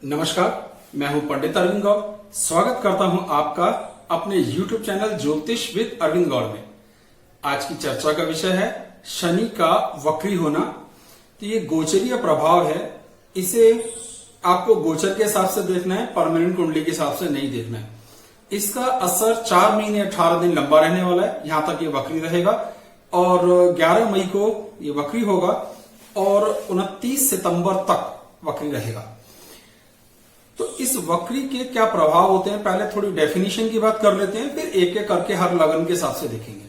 नमस्कार, मैं हूं पंडित अरविंद गौर। स्वागत करता हूं आपका अपने YouTube चैनल ज्योतिष विद अरविंद गौर में। आज की चर्चा का विषय है शनि का वक्री होना। तो ये गोचरीय प्रभाव है, इसे आपको गोचर के हिसाब से देखना है, परमानेंट कुंडली के हिसाब से नहीं देखना है। इसका असर 4 महीने 18 दिन लंबा रहने वाला है, यहां तक ये वक्री रहेगा और 11 मई को ये वक्री होगा और 29 सितंबर तक वक्री रहेगा। तो इस वक्री के क्या प्रभाव होते हैं, पहले थोड़ी डेफिनेशन की बात कर लेते हैं, फिर एक एक करके हर लगन के हिसाब से देखेंगे।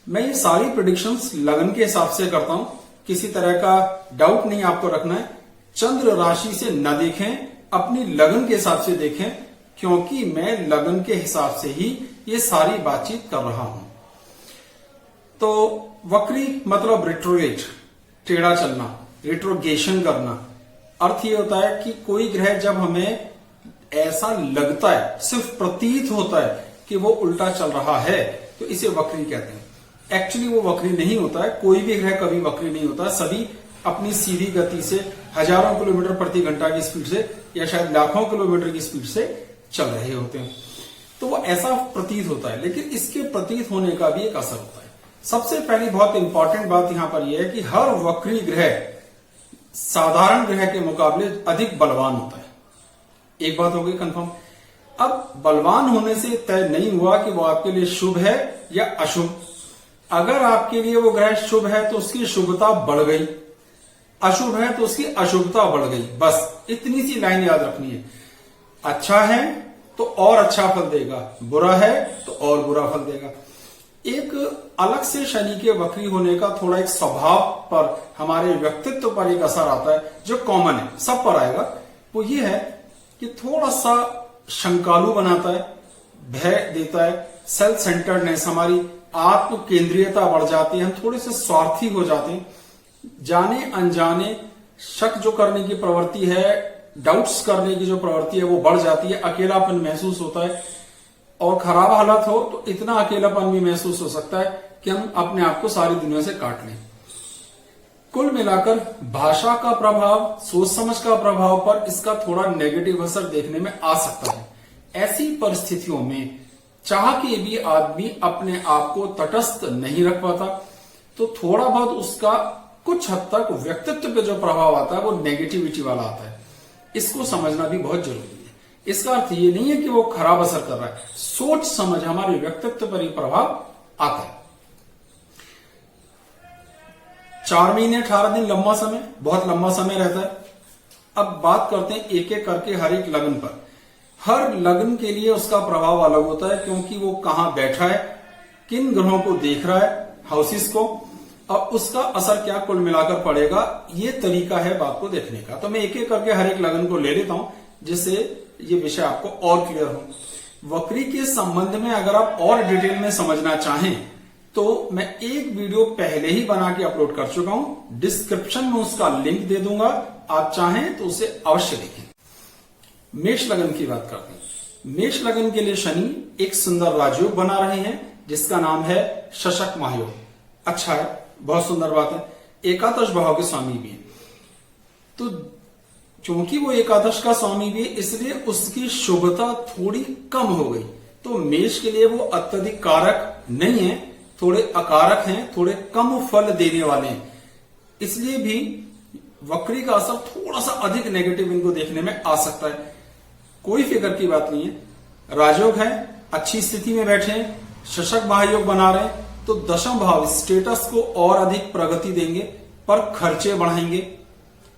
मैं ये सारी प्रेडिक्शंस लगन के हिसाब से करता हूं, किसी तरह का डाउट नहीं आपको रखना है। चंद्र राशि से न देखें, अपनी लगन के हिसाब से देखें, क्योंकि मैं लगन के हिसाब से ही ये सारी बातचीत कर रहा हूं। तो वक्री मतलब रिट्रोग्रेड, टेढ़ा चलना, रिट्रोगेशन करना। अर्थ ये होता है कि कोई ग्रह जब हमें ऐसा लगता है, सिर्फ प्रतीत होता है कि वो उल्टा चल रहा है, तो इसे वक्री कहते हैं। एक्चुअली वो वक्री नहीं होता है, कोई भी ग्रह कभी वक्री नहीं होता है। सभी अपनी सीधी गति से हजारों किलोमीटर प्रति घंटा की स्पीड से या शायद लाखों किलोमीटर की स्पीड से चल रहे होते हैं। तो वो ऐसा प्रतीत होता है, लेकिन इसके प्रतीत होने का भी एक असर होता है। सबसे पहली बहुत इंपॉर्टेंट बात यहां पर यह है कि हर वक्री ग्रह साधारण ग्रह के मुकाबले अधिक बलवान होता है। एक बात हो गई कंफर्म। अब बलवान होने से तय नहीं हुआ कि वो आपके लिए शुभ है या अशुभ। अगर आपके लिए वो ग्रह शुभ है तो उसकी शुभता बढ़ गई, अशुभ है तो उसकी अशुभता बढ़ गई। बस इतनी सी लाइन याद रखनी है। अच्छा है तो और अच्छा फल देगा, बुरा है तो और बुरा फल देगा। एक अलग से शनि के वक्री होने का थोड़ा एक स्वभाव पर, हमारे व्यक्तित्व पर एक असर आता है जो कॉमन है, सब पर आएगा। वो ये है कि थोड़ा सा शंकालु बनाता है, भय देता है, सेल्फ सेंटर्डनेस, हमारी आत्म केंद्रीयता बढ़ जाती है, हम थोड़े से स्वार्थी हो जाते हैं, जाने अनजाने शक जो करने की प्रवृत्ति है, डाउट्स करने की जो प्रवृत्ति है वो बढ़ जाती है, अकेलापन महसूस होता है और खराब हालत हो तो इतना अकेलापन भी महसूस हो सकता है कि हम अपने आप को सारी दुनिया से काट लें। कुल मिलाकर भाषा का प्रभाव, सोच समझ का प्रभाव पर इसका थोड़ा नेगेटिव असर देखने में आ सकता है। ऐसी परिस्थितियों में चाह के भी आदमी अपने आप को तटस्थ नहीं रख पाता, तो थोड़ा बहुत उसका कुछ हद तक व्यक्तित्व पे जो प्रभाव आता है वो नेगेटिविटी वाला आता है। इसको समझना भी बहुत जरूरी है। इसका अर्थ ये नहीं है कि वो खराब असर कर रहा है, सोच समझ, हमारे व्यक्तित्व पर ही प्रभाव आता है। 4 महीने 18 दिन लंबा समय, बहुत लंबा समय रहता है। अब बात करते हैं एक एक करके हर एक लगन पर। हर लगन के लिए उसका प्रभाव अलग होता है, क्योंकि वो कहां बैठा है, किन ग्रहों को देख रहा है, हाउसेस को, और उसका असर क्या कुल मिलाकर पड़ेगा। ये तरीका है बात को देखने का। तो मैं एक एक करके हर एक लगन को ले लेता हूं, जिससे ये विषय आपको और क्लियर हो। वक्री के संबंध में अगर आप और डिटेल में समझना चाहें तो मैं एक वीडियो पहले ही बना के अपलोड कर चुका हूं, डिस्क्रिप्शन में उसका लिंक दे दूंगा, आप चाहें तो उसे अवश्य देखें। मेष लगन की बात करते हैं। मेष लगन के लिए शनि एक सुंदर राजयोग बना रहे हैं, जिसका नाम है शशक महायोग। अच्छा है, बहुत सुंदर बात है। एकादश भाव के स्वामी भी है, तो क्योंकि वो एकादश का स्वामी भी है, इसलिए उसकी शुभता थोड़ी कम हो गई। तो मेष के लिए वो अत्यधिक कारक नहीं है, थोड़े अकारक हैं, थोड़े कम फल देने वाले हैं। इसलिए भी वक्री का असर थोड़ा सा अधिक नेगेटिव इनको देखने में आ सकता है। कोई फिक्र की बात नहीं है। राजयोग है, अच्छी स्थिति में बैठे हैं, शशक महायोग बना रहे हैं, तो दशम भाव स्टेटस को और अधिक प्रगति देंगे, पर खर्चे बढ़ाएंगे,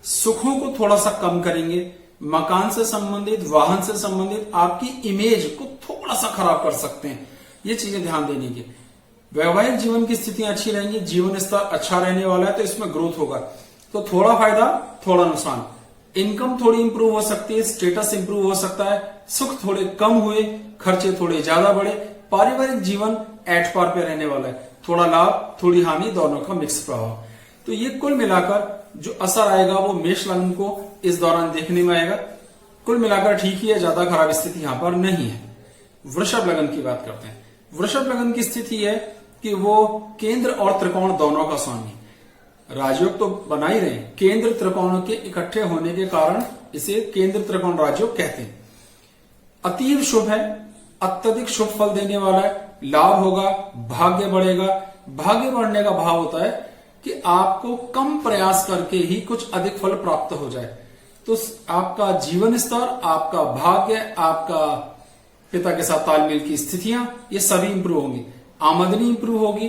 सुखों को थोड़ा सा कम करेंगे, मकान से संबंधित, वाहन से संबंधित आपकी इमेज को थोड़ा सा खराब कर सकते हैं। ये चीजें ध्यान देने की। वैवाहिक जीवन की स्थितियां अच्छी रहेंगी, जीवन स्तर अच्छा रहने वाला है, तो इसमें ग्रोथ होगा। तो थोड़ा फायदा थोड़ा नुकसान, इनकम थोड़ी इंप्रूव हो सकती है, स्टेटस इंप्रूव हो सकता है, सुख थोड़े कम हुए, खर्चे थोड़े ज्यादा बढ़े, पारिवारिक जीवन एट पार पे रहने वाला है, थोड़ा लाभ थोड़ी हानि, दोनों का मिक्स प्रभाव। तो ये कुल मिलाकर जो असर आएगा वो मेष लगन को इस दौरान देखने में आएगा। कुल मिलाकर ठीक ही है, ज्यादा खराब स्थिति यहां पर नहीं है। वृषभ लगन की बात करते हैं। वृषभ लगन की स्थिति है कि वो केंद्र और त्रिकोण दोनों का स्वामी। राजयोग तो बना ही रहे हैं, केंद्र त्रिकोणों के इकट्ठे होने के कारण इसे केंद्र त्रिकोण राजयोग कहते हैं। अतीव शुभ है, अत्यधिक शुभ फल देने वाला है, लाभ होगा, भाग्य बढ़ेगा। भाग्य बढ़ने का भाव होता है कि आपको कम प्रयास करके ही कुछ अधिक फल प्राप्त हो जाए। तो आपका जीवन स्तर, आपका भाग्य, आपका पिता के साथ तालमेल की स्थितियां, ये सभी इंप्रूव होंगी, आमदनी इंप्रूव होगी।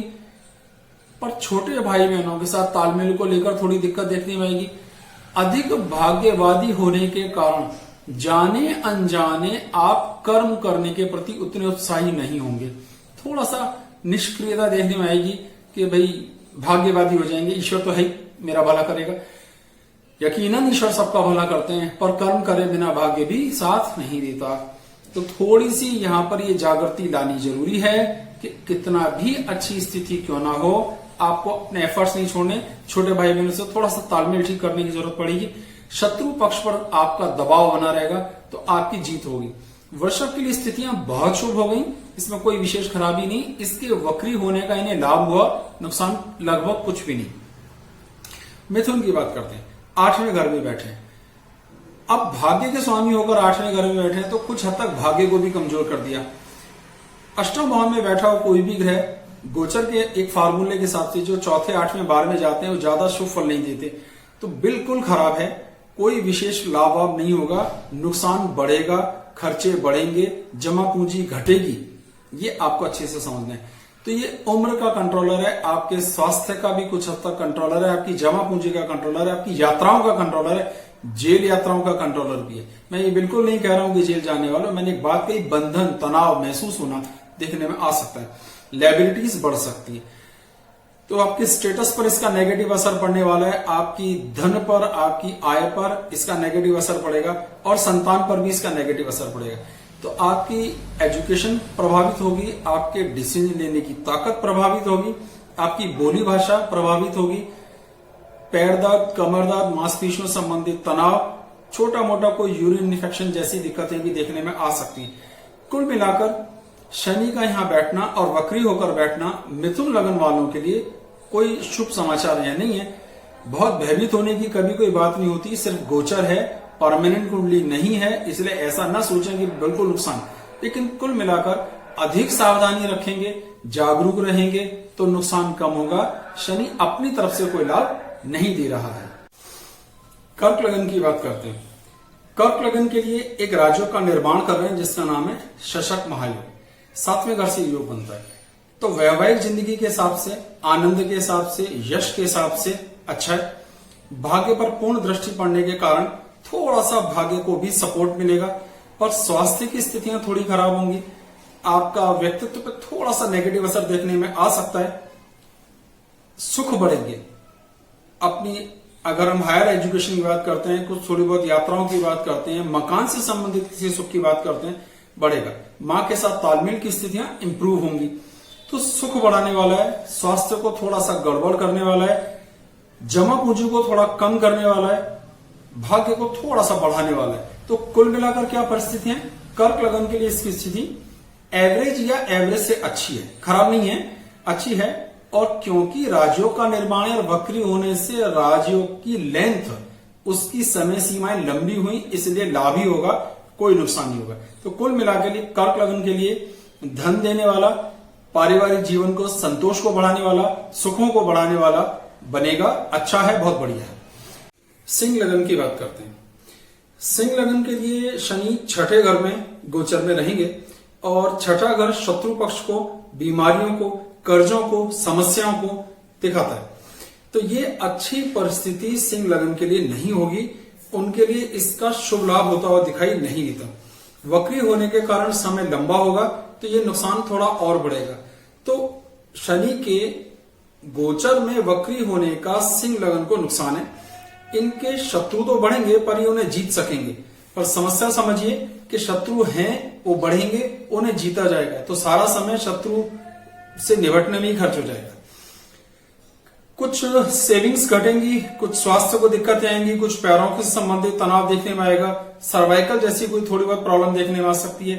पर छोटे भाई बहनों के साथ तालमेल को लेकर थोड़ी दिक्कत देखने में आएगी। अधिक भाग्यवादी होने के कारण जाने अनजाने आप कर्म करने के प्रति उतने उत्साही नहीं होंगे। थोड़ा सा निष्क्रियता देखने में आएगी कि भाई भाग्यवादी हो जाएंगे, ईश्वर तो है ही, मेरा भला करेगा। यकीनन ईश्वर सबका भला करते हैं, पर कर्म करे बिना भाग्य भी साथ नहीं देता। तो थोड़ी सी यहां पर ये जागृति लानी जरूरी है कि कितना भी अच्छी स्थिति क्यों ना हो, आपको अपने एफर्ट्स नहीं छोड़ने। छोटे भाई बहनों से थोड़ा सा तालमेल ठीक करने की जरूरत पड़ेगी। शत्रु पक्ष पर आपका दबाव बना रहेगा तो आपकी जीत होगी। वृषभ के लिए स्थितियां बहुत शुभ हो गई, इसमें कोई विशेष खराबी नहीं। इसके वक्री होने का इन्हें लाभ हुआ, नुकसान लगभग कुछ भी नहीं। मिथुन की बात करते हैं, 8वें घर में बैठे। अब भाग्य के स्वामी होकर 8वें घर में बैठे तो कुछ हद तक भाग्य को भी कमजोर कर दिया। अष्टम भाव में बैठा हो कोई भी ग्रह गोचर के एक फार्मूले के हिसाब से जो चौथे, 8वें, 12वें जाते हैं वो ज्यादा शुभ फल नहीं देते, तो बिल्कुल खराब है। कोई विशेष लाभ वाभ नहीं होगा, नुकसान बढ़ेगा, खर्चे बढ़ेंगे, जमा पूंजी घटेगी। ये आपको अच्छे से समझना है। तो ये उम्र का कंट्रोलर है, आपके स्वास्थ्य का भी कुछ हद तक कंट्रोलर है, आपकी जमा पूंजी का कंट्रोलर है, आपकी यात्राओं का कंट्रोलर है, जेल यात्राओं का कंट्रोलर भी है। मैं ये बिल्कुल नहीं कह रहा हूं कि जेल जाने वालों, मैंने एक बात कही, बंधन, तनाव महसूस होना देखने में आ सकता है, लायबिलिटीज बढ़ सकती है। तो आपके स्टेटस पर इसका नेगेटिव असर पड़ने वाला है, आपकी धन पर, आपकी आय पर इसका नेगेटिव असर पड़ेगा और संतान पर भी इसका नेगेटिव असर पड़ेगा। तो आपकी एजुकेशन प्रभावित होगी, आपके डिसीजन लेने की ताकत प्रभावित होगी, आपकी बोली भाषा प्रभावित होगी, पैर दर्द, कमर दर्द, मांसपेशियों संबंधित तनाव, छोटा मोटा कोई यूरिन इन्फेक्शन जैसी दिक्कतें भी देखने में आ सकती हैं। कुल मिलाकर शनि का यहां बैठना और वक्री होकर बैठना मिथुन लगन वालों के लिए कोई शुभ समाचार यह नहीं है। बहुत भयभीत होने की कभी कोई बात नहीं होती, सिर्फ गोचर है, परमानेंट कुंडली नहीं है, इसलिए ऐसा ना सोचें कि बिल्कुल नुकसान। लेकिन कुल मिलाकर अधिक सावधानी रखेंगे, जागरूक रहेंगे तो नुकसान कम होगा। शनि अपनी तरफ से कोई लाभ नहीं दे रहा है। कर्क लगन की बात करते हैं। कर्क लगन के लिए एक राजयोग का निर्माण कर रहे हैं जिसका नाम है शशक महायोग। 7वें घर से योग बनता है, तो वैवाहिक जिंदगी के हिसाब से, आनंद के हिसाब से, यश के हिसाब से अच्छा है। भाग्य पर पूर्ण दृष्टि पड़ने के कारण थोड़ा सा भाग्य को भी सपोर्ट मिलेगा, पर स्वास्थ्य की स्थितियां थोड़ी खराब होंगी। आपका व्यक्तित्व पर थोड़ा सा नेगेटिव असर देखने में आ सकता है। सुख बढ़ेंगे अपनी, अगर हम हायर एजुकेशन की बात करते हैं, कुछ थोड़ी बहुत यात्राओं की बात करते हैं, मकान से संबंधित किसी सुख की बात करते हैं, बढ़ेगा। मां के साथ तालमेल की स्थितियां इंप्रूव होंगी, तो सुख बढ़ाने वाला है। स्वास्थ्य को थोड़ा सा गड़बड़ करने वाला है, जमा पूंजी को थोड़ा कम करने वाला है, भाग्य को थोड़ा सा बढ़ाने वाला है। तो कुल मिलाकर क्या परिस्थितियां, कर्क लगन के लिए इसकी स्थिति एवरेज या एवरेज से अच्छी है, खराब नहीं है, अच्छी है। और क्योंकि राजयोग का निर्माण और वक्री होने से राजयोग की लेंथ, उसकी समय सीमाएं लंबी हुई, इसलिए लाभ ही होगा, कोई नुकसान नहीं होगा। तो कुल मिलाकर कर्क लगन के लिए धन देने वाला, पारिवारिक जीवन को, संतोष को बढ़ाने वाला, सुखों को बढ़ाने वाला बनेगा, अच्छा है, बहुत बढ़िया है। सिंह लगन की बात करते हैं। सिंह लगन के लिए शनि 6ठे घर में गोचर में रहेंगे और 6ठा घर शत्रु पक्ष को, बीमारियों को, कर्जों को, समस्याओं को दिखाता है। तो ये अच्छी परिस्थिति सिंह लगन के लिए नहीं होगी, उनके लिए इसका शुभ लाभ होता हुआ दिखाई नहीं देता। वक्री होने के कारण समय लंबा होगा तो ये नुकसान थोड़ा और बढ़ेगा। तो शनि के गोचर में वक्री होने का सिंह लगन को नुकसान है। इनके शत्रु तो बढ़ेंगे पर ये उन्हें जीत सकेंगे, पर समस्या समझिए कि शत्रु हैं, वो बढ़ेंगे, उन्हें जीता जाएगा, तो सारा समय शत्रु से निपटने में ही खर्च हो जाएगा। कुछ सेविंग्स घटेंगी, कुछ स्वास्थ्य को दिक्कतें आएंगी, कुछ पैरों के संबंधित तनाव देखने में आएगा, सर्वाइकल जैसी कोई थोड़ी बहुत प्रॉब्लम देखने में आ सकती है,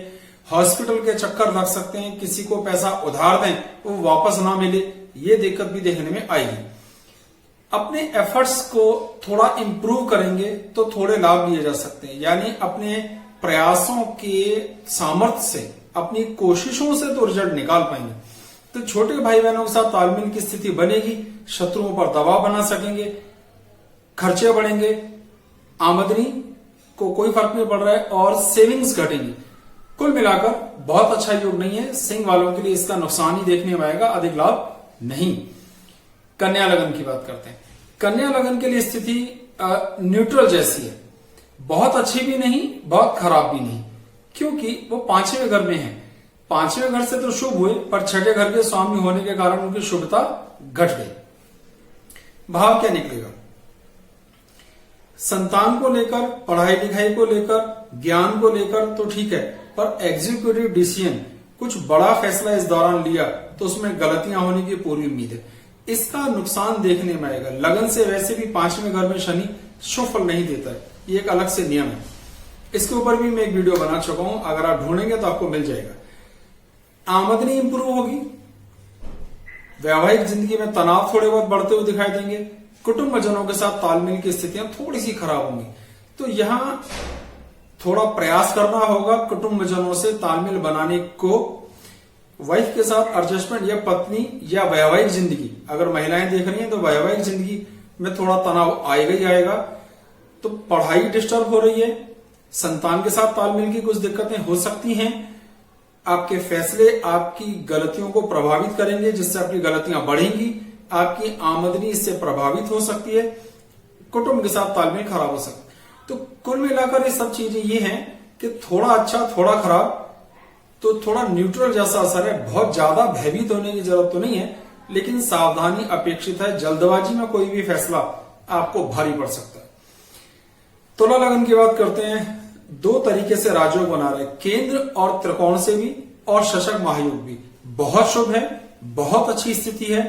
हॉस्पिटल के चक्कर लग सकते हैं, किसी को पैसा उधार दें वो वापस ना मिले, ये दिक्कत भी देखने में आएगी। अपने एफर्ट्स को थोड़ा इंप्रूव करेंगे तो थोड़े लाभ लिए जा सकते हैं, यानी अपने प्रयासों के सामर्थ्य से, अपनी कोशिशों से तो रिजल्ट निकाल पाएंगे। तो छोटे भाई बहनों के साथ तालमेल की स्थिति बनेगी, शत्रुओं पर दबाव बना सकेंगे, खर्चे बढ़ेंगे, आमदनी को कोई फर्क नहीं पड़ रहा है और सेविंग्स घटेंगी। कुल मिलाकर बहुत अच्छा योग नहीं है। सिंह वालों के लिए इसका नुकसान ही देखने में आएगा, अधिक लाभ नहीं। कन्या लगन की बात करते हैं। कन्या लगन के लिए स्थिति न्यूट्रल जैसी है, बहुत अच्छी भी नहीं, बहुत खराब भी नहीं, क्योंकि वो पांचवें घर में है। पांचवें घर से तो शुभ हुए, पर छठे घर के स्वामी होने के कारण उनकी शुभता घट गई। भाव क्या निकलेगा? संतान को लेकर, पढ़ाई लिखाई को लेकर, ज्ञान को लेकर तो ठीक है, पर एग्जीक्यूटिव डिसीजन, कुछ बड़ा फैसला इस दौरान लिया तो उसमें गलतियां होने की पूरी उम्मीद है। इसका नुकसान देखने में आएगा। लगन से वैसे भी पांचवें घर में शनि शुभ फल नहीं देता है, ये एक अलग से नियम है। इसके ऊपर भी मैं एक वीडियो बना चुका हूं, अगर आप ढूंढेंगे तो आपको मिल जाएगा। आमदनी इंप्रूव होगी, वैवाहिक जिंदगी में तनाव थोड़े बहुत बढ़ते हुए दिखाई देंगे, कुटुंबजनों के साथ तालमेल की स्थितियां थोड़ी सी खराब होंगी। तो यहां थोड़ा प्रयास करना होगा कुटुंबजनों से तालमेल बनाने को। वाइफ के साथ एडजस्टमेंट या पत्नी या वैवाहिक जिंदगी, अगर महिलाएं देख रही हैं तो वैवाहिक जिंदगी में थोड़ा तनाव आएगा ही आएगा। तो पढ़ाई डिस्टर्ब हो रही है, संतान के साथ तालमेल की कुछ दिक्कतें हो सकती हैं, आपके फैसले आपकी गलतियों को प्रभावित करेंगे, जिससे आपकी गलतियां बढ़ेंगी, आपकी आमदनी इससे प्रभावित हो सकती है, कुटुंब के साथ तालमेल खराब हो सकता है। तो कुल मिलाकर ये सब चीजें ये हैं कि थोड़ा अच्छा थोड़ा खराब, तो थोड़ा न्यूट्रल जैसा असर है। बहुत ज्यादा भयभीत होने की जरूरत तो नहीं है, लेकिन सावधानी अपेक्षित है। जल्दबाजी में कोई भी फैसला आपको भारी पड़ सकता है। तुला लगन की बात करते हैं। दो तरीके से राजयोग बना रहे, केंद्र और त्रिकोण से भी और शशक महायोग भी। बहुत शुभ है, बहुत अच्छी स्थिति है।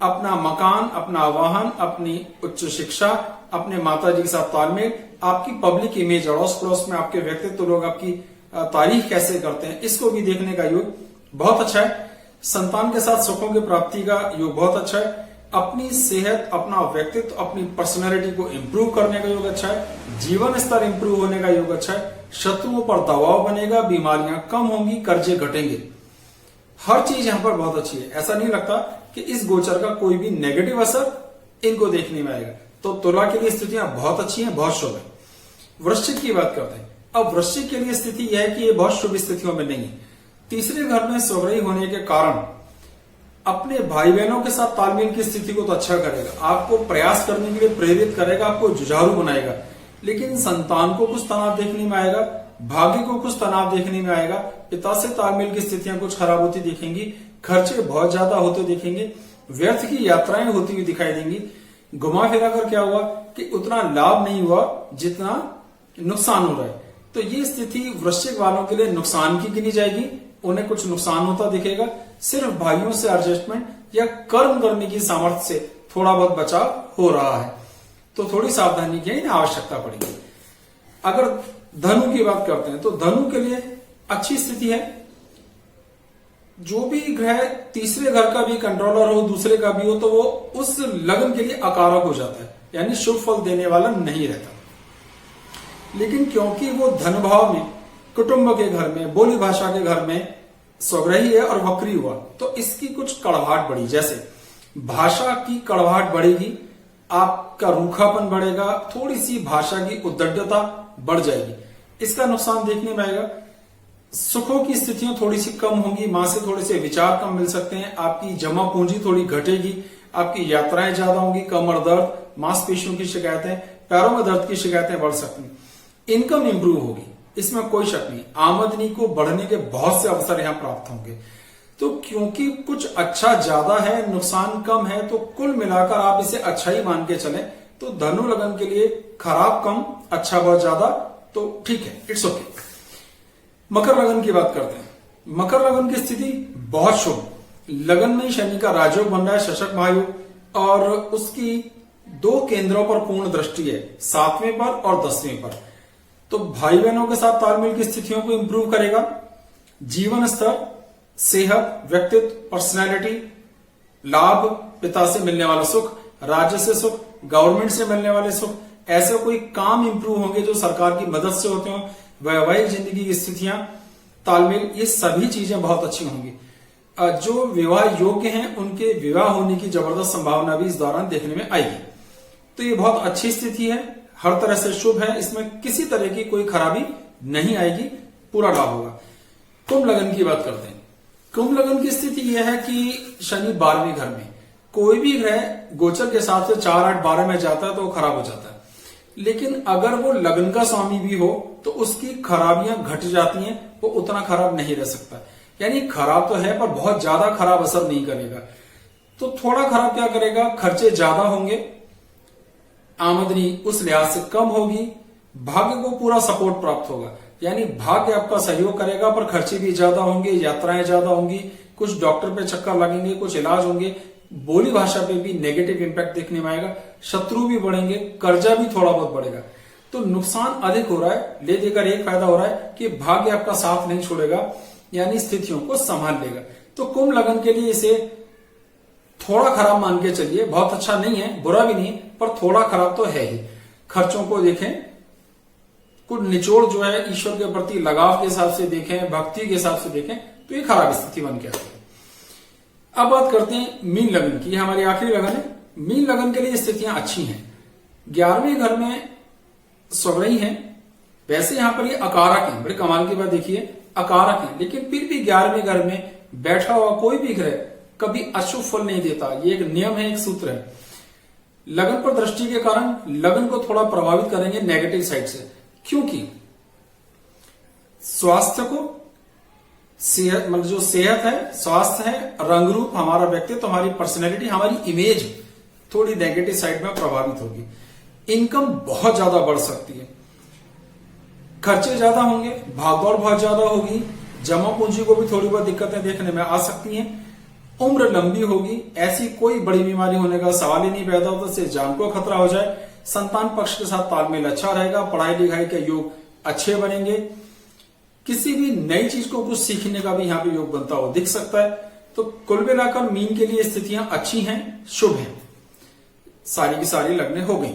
अपना मकान, अपना वाहन, अपनी उच्च शिक्षा, अपने माता जी के साथ तालमेल, आपकी पब्लिक इमेज, अड़ोस पड़ोस में आपके व्यक्तित्व, लोग आपकी तारीफ कैसे करते हैं, इसको भी देखने का योग बहुत अच्छा है। संतान के साथ सुखों की प्राप्ति का योग बहुत अच्छा है। अपनी सेहत, अपना व्यक्तित्व, अपनी पर्सनैलिटी को इंप्रूव करने का योग अच्छा है। जीवन स्तर इंप्रूव होने का योग अच्छा है। शत्रुओं पर दबाव बनेगा, बीमारियां कम होंगी, कर्जे घटेंगे। हर चीज यहां पर बहुत अच्छी है। ऐसा नहीं लगता कि इस गोचर का कोई भी नेगेटिव असर इनको देखने में आएगा। तो तुला के लिए स्थितियां बहुत अच्छी हैं, बहुत शुभ है। वृश्चिक की बात करते हैं। अब वृश्चिक के लिए स्थिति यह है कि ये बहुत शुभ स्थितियों में नहीं है। तीसरे घर में स्वग्रही होने के कारण अपने भाई बहनों के साथ तालमेल की स्थिति को तो अच्छा करेगा, आपको प्रयास करने के लिए प्रेरित करेगा, आपको जुझारू बनाएगा। लेकिन संतान को कुछ तनाव देखने में आएगा, भाग्य को कुछ तनाव देखने में आएगा, पिता से तालमेल की स्थितियां कुछ खराब होती दिखेंगी, खर्चे बहुत ज्यादा होते दिखेंगे, व्यर्थ की यात्राएं होती हुई दिखाई देंगी। घुमा फिरा कर क्या हुआ कि उतना लाभ नहीं हुआ जितना नुकसान हो रहा है। तो ये स्थिति वृश्चिक वालों के लिए नुकसान की गिनी जाएगी, उन्हें कुछ नुकसान होता दिखेगा। सिर्फ भाइयों से एडजस्टमेंट या कर्म करने की सामर्थ्य से थोड़ा बहुत बचाव हो रहा है, तो थोड़ी सावधानी की आवश्यकता पड़ेगी। अगर धनु की बात करते हैं तो धनु के लिए अच्छी स्थिति है। जो भी ग्रह तीसरे घर का भी कंट्रोलर हो, दूसरे का भी हो, तो वो उस लगन के लिए अकारक हो जाता है, यानी शुभ फल देने वाला नहीं रहता। लेकिन क्योंकि वो धन भाव में, कुटुंब के घर में, बोली भाषा के घर में स्वग्रही है और वक्री हुआ, तो इसकी कुछ कड़वाहट बढ़ी। जैसे भाषा की कड़वाहट बढ़ेगी, आपका रूखापन बढ़ेगा, थोड़ी सी भाषा की उद्दंडता बढ़ जाएगी। इसका नुकसान देखने में आएगा। सुखों की स्थितियां थोड़ी सी कम होंगी, मां से थोड़े से विचार कम मिल सकते हैं, आपकी जमा पूंजी थोड़ी घटेगी, आपकी यात्राएं ज्यादा होंगी, कमर दर्द, मांसपेशियों की शिकायतें, पैरों में दर्द की शिकायतें बढ़ सकती हैं। इनकम इंप्रूव होगी, इसमें कोई शक नहीं। आमदनी को बढ़ने के बहुत से अवसर यहां प्राप्त होंगे। तो क्योंकि कुछ अच्छा ज्यादा है, नुकसान कम है, तो कुल मिलाकर आप इसे अच्छा ही मान के चलें। तो धनु लगन के लिए खराब कम, अच्छा बहुत ज्यादा, तो ठीक है, इट्स ओके। मकर लगन की बात करते हैं। मकर लगन की स्थिति बहुत शुभ। लगन में शनि का राजयोग बन रहा है, शशक महायोग, और उसकी दो केंद्रों पर पूर्ण दृष्टि है, 7वें पर और 10वें पर। तो भाई बहनों के साथ तालमेल की स्थितियों को इंप्रूव करेगा। जीवन स्तर, सेहत, व्यक्तित्व, पर्सनैलिटी, लाभ, पिता से मिलने वाला सुख, राज्य से सुख, गवर्नमेंट से मिलने वाले सुख, ऐसे कोई काम इंप्रूव होंगे जो सरकार की मदद से होते हो, वैवाहिक जिंदगी की स्थितियां, तालमेल, ये सभी चीजें बहुत अच्छी होंगी। जो विवाह योग्य हैं उनके विवाह होने की जबरदस्त संभावना भी इस दौरान देखने में आएगी। तो ये बहुत अच्छी स्थिति है, हर तरह से शुभ है, इसमें किसी तरह की कोई खराबी नहीं आएगी, पूरा लाभ होगा। कुंभ लगन की बात करते हैं। कुंभ लगन की स्थिति यह है कि शनि 12वें घर में, कोई भी ग्रह गोचर के हिसाब से 4, 8, 12 में जाता है तो वो खराब हो जाता है, लेकिन अगर वो लगन का स्वामी भी हो तो उसकी खराबियां घट जाती हैं, वो उतना खराब नहीं रह सकता। यानी खराब तो है पर बहुत ज्यादा खराब असर नहीं करेगा। तो थोड़ा खराब क्या करेगा, खर्चे ज्यादा होंगे, आमदनी उस लिहाज से कम होगी, भाग्य को पूरा सपोर्ट प्राप्त होगा, यानी भाग्य आपका सहयोग करेगा, पर खर्चे भी ज्यादा होंगे, यात्राएं ज्यादा होंगी, कुछ डॉक्टर पे चक्कर लगेंगे, कुछ इलाज होंगे, बोली भाषा पे भी नेगेटिव इंपैक्ट देखने में आएगा, शत्रु भी बढ़ेंगे, कर्जा भी थोड़ा बहुत बढ़ेगा। तो नुकसान अधिक हो रहा है, ले देकर एक फायदा हो रहा है कि भाग्य आपका साथ नहीं छोड़ेगा, यानी स्थितियों को संभाल लेगा। तो कुंभ लगन के लिए इसे थोड़ा खराब मान के चलिए, बहुत अच्छा नहीं है, बुरा भी नहीं, पर थोड़ा खराब तो है ही। खर्चों को देखें, कुछ निचोड़ जो है ईश्वर के प्रति लगाव के हिसाब से देखें, भक्ति के हिसाब से देखें, तो ये खराब स्थिति बन के आती है। अब बात करते हैं मीन लगन की, हमारी आखिरी लगन है। मीन लगन के लिए स्थितियां अच्छी हैं, 11वें घर में स्वग्रही हैं, वैसे यहां पर ये अकारक है, बड़े कमाल की बात देखिए, अकारक है, लेकिन फिर भी 11वें घर में बैठा हुआ कोई भी ग्रह कभी अशुभ फल नहीं देता, ये एक नियम है, एक सूत्र है। लगन पर दृष्टि के कारण लगन को थोड़ा प्रभावित करेंगे नेगेटिव साइड से, क्योंकि स्वास्थ्य को, सेहत, मतलब जो सेहत है, स्वास्थ्य है, रंग रूप, हमारा व्यक्तित्व, हमारी पर्सनैलिटी, हमारी इमेज थोड़ी नेगेटिव साइड में प्रभावित होगी। इनकम बहुत ज्यादा बढ़ सकती है, खर्चे ज्यादा होंगे, भागदौड़ बहुत ज्यादा होगी, जमा पूंजी को भी थोड़ी बहुत दिक्कतें देखने में आ सकती हैं। उम्र लंबी होगी, ऐसी कोई बड़ी बीमारी होने का सवाल ही नहीं पैदा होता, इससे जान को खतरा हो जाए। संतान पक्ष के साथ तालमेल अच्छा रहेगा, पढ़ाई लिखाई के योग अच्छे बनेंगे, किसी भी नई चीज को कुछ सीखने का भी यहाँ पे योग बनता हो दिख सकता है। तो कुल मिलाकर मीन के लिए स्थितियां अच्छी हैं, शुभ हैं, सारी की सारी लगने हो गई।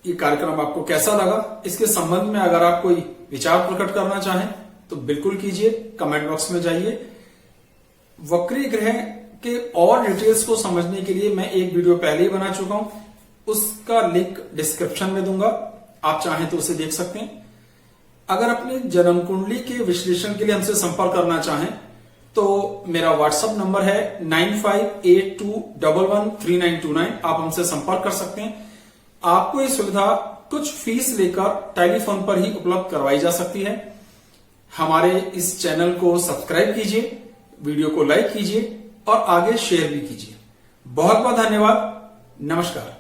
ये कार्यक्रम आपको कैसा लगा, इसके संबंध में अगर आप कोई विचार प्रकट करना चाहें तो बिल्कुल कीजिए, कमेंट बॉक्स में जाइए। वक्री ग्रह के और डिटेल्स को समझने के लिए मैं एक वीडियो पहले ही बना चुका हूं, उसका लिंक डिस्क्रिप्शन में दूंगा, आप चाहें तो उसे देख सकते हैं। अगर अपनी जन्म कुंडली के विश्लेषण के लिए हमसे संपर्क करना चाहें तो मेरा व्हाट्सएप नंबर है 9582113929, आप हमसे संपर्क कर सकते हैं। आपको ये सुविधा कुछ फीस लेकर टेलीफोन पर ही उपलब्ध करवाई जा सकती है। हमारे इस चैनल को सब्सक्राइब कीजिए, वीडियो को लाइक कीजिए और आगे शेयर भी कीजिए। बहुत बहुत धन्यवाद, नमस्कार।